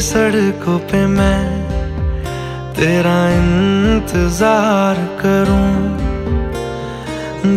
सड़कों पे मैं तेरा इंतजार करूं,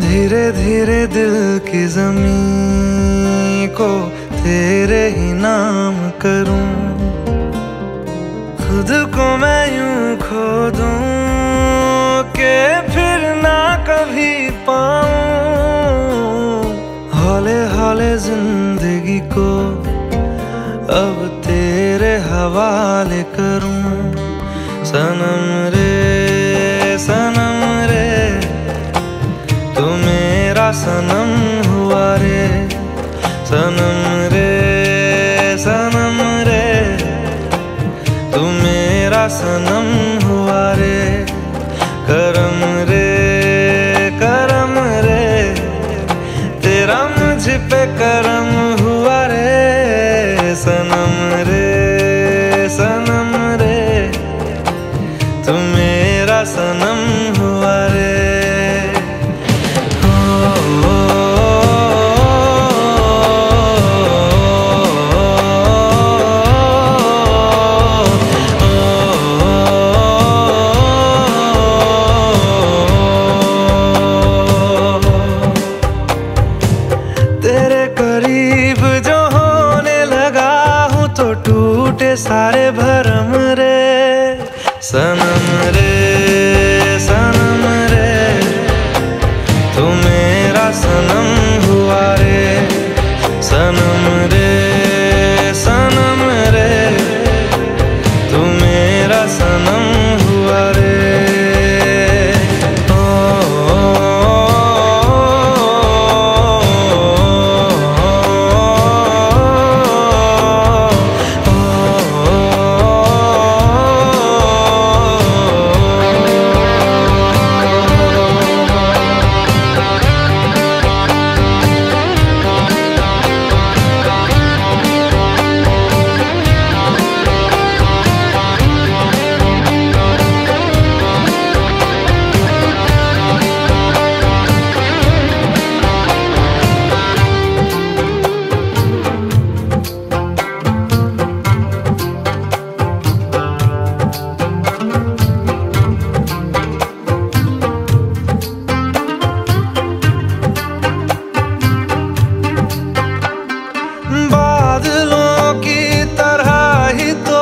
धीरे धीरे दिल की ज़मीं को तेरे ही नाम करूं। खुद को मैं यूं खो दूं कि फिर ना कभी पाऊं, हौले हौले जिंदगी को अब तेरे हवाले करूं। सनम रे तू मेरा सनम हुआ रे, सनम रे तू मेरा सनम हुआ रे। करम रे तेरा मुझ पे करम हुआ रे। सनम रे तू मेरा सनम हुआ रे। तेरे करीब जो होने लगा हूँ तो टूटे सारे भरम रे। सनम रे तू मेरा सनम हुआ रे। सनम रे तू मेरा सनम हुआ रे। बादलों की तरह ही तो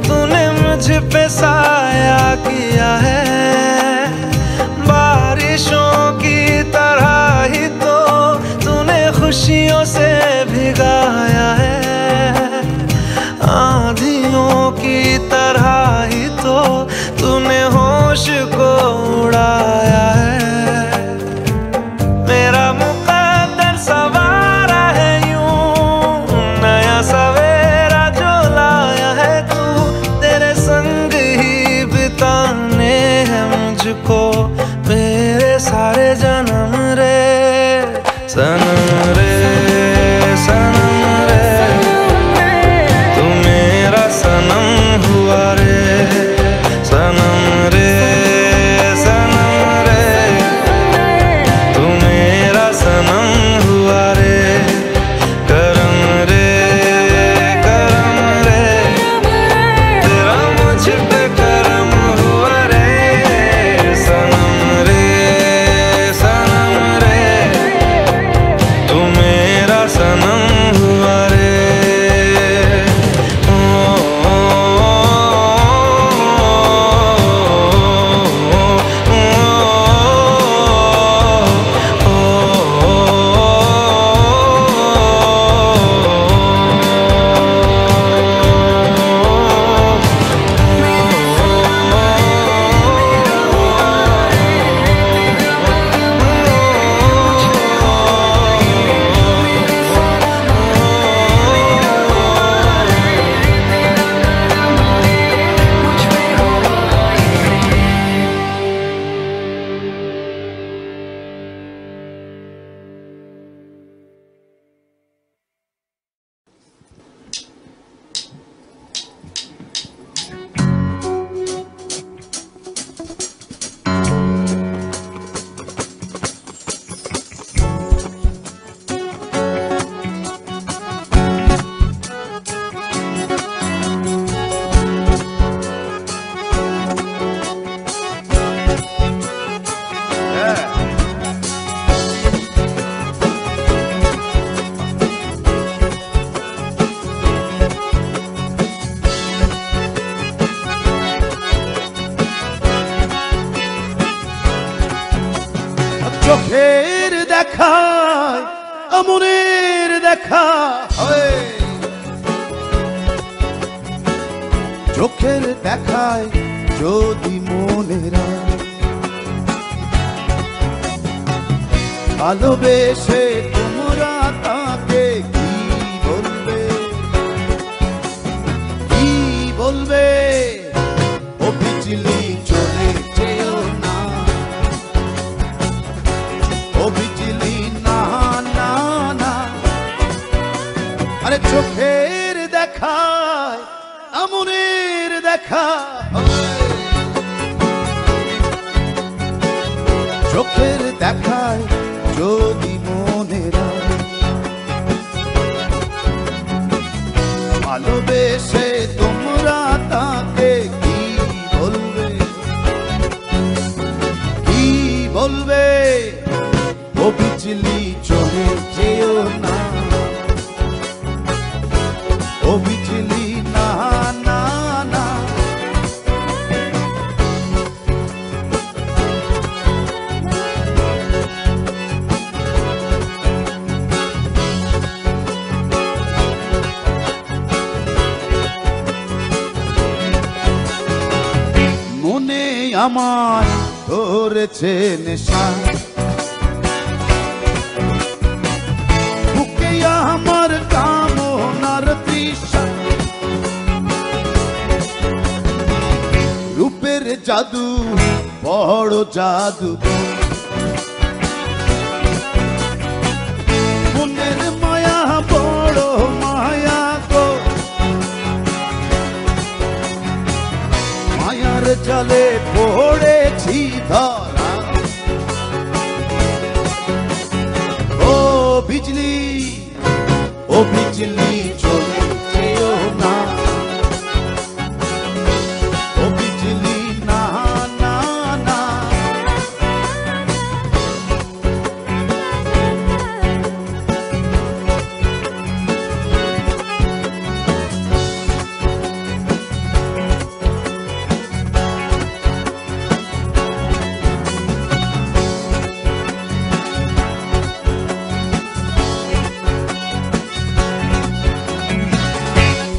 तूने मुझ पे साया किया है, बारिशों की तरह ही तो तूने खुशियों से भिगाया है, आंधियों की तरह ही तो तूने होश को उड़ाया है। मेरा मुकद्दर सवारा है सवेरा जो लाया है तू, तेरे संग ही बिताने हैं मुझको मेरे सारे जन्म रे। सनम रे চোখের দেখায় মনের দেখা হয়, চোখের দেখায় যদি মনেরা ভালোবেসে তোমরা তাকে কি বলবে, কি বলবে? ও বিজলি চলে যেও না, ও বিজলি না না না। আরে চোখের দেখায় মনের দেখা হয়, চোখের দেখায় যদি মনেরা ভালোবেসে তোমরা তাকে কি বলবে, কি বলবে? ও বিজলি চলে যেও না, ও বিজলি না না না। মনে আমার ধরেছে নেশা, বুকে আমার কামনার তৃষা, রূপের জাদু বড় জাদু, মনের মায়া বড় মায়া গো, মায়ার জালে পড়েছি ধরা। ও বিজলি, ও বিজলি চলে যেও না, ও বিজলি না না না।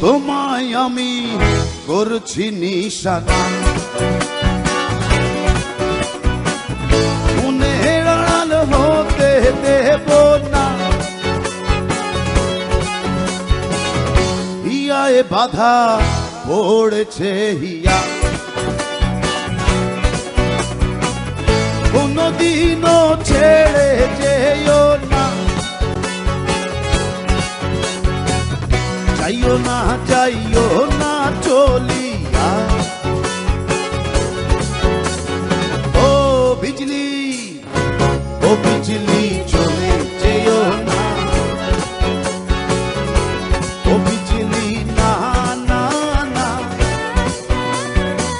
তোমায় আমি করছি নিশানা, মনের আড়াল হতে দেব না, হিয়ায় বাধা পড়েছে হিয়া, কোনদিনও ছেড়ে যেও না, যাইও না যাইও না চলিয়া। ও বিজলি, ও বিজলি চলে যেও না, ও বিজলি না না না।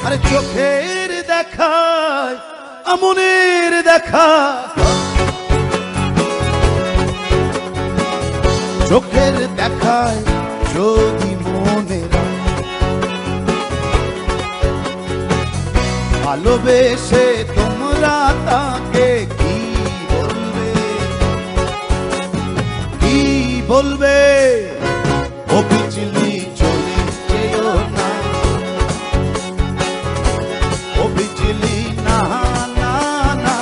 আরে চোখের দেখায় মনের দেখা, চোখের দেখায় যদি মনেরা ভালোবেসে তোমরা তাকে কি বলবে, কি বলবে? ও বিজলি চলে যেও না, ও বিজলি না না না।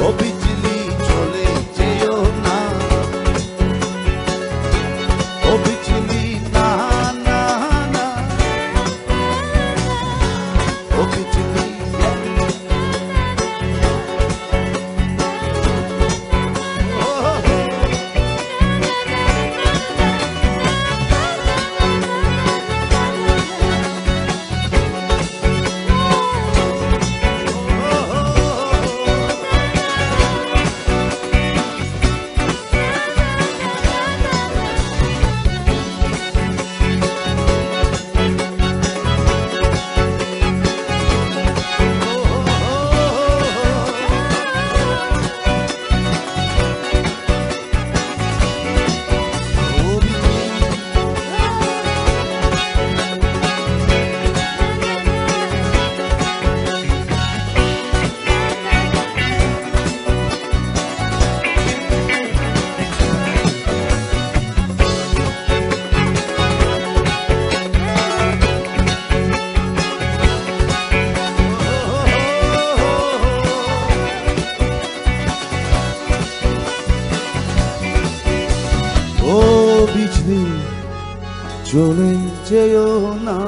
ও বিজলি চলে যেও না, ও বিজলি না না না। ও বিজলি বিজলি চলে যেও না।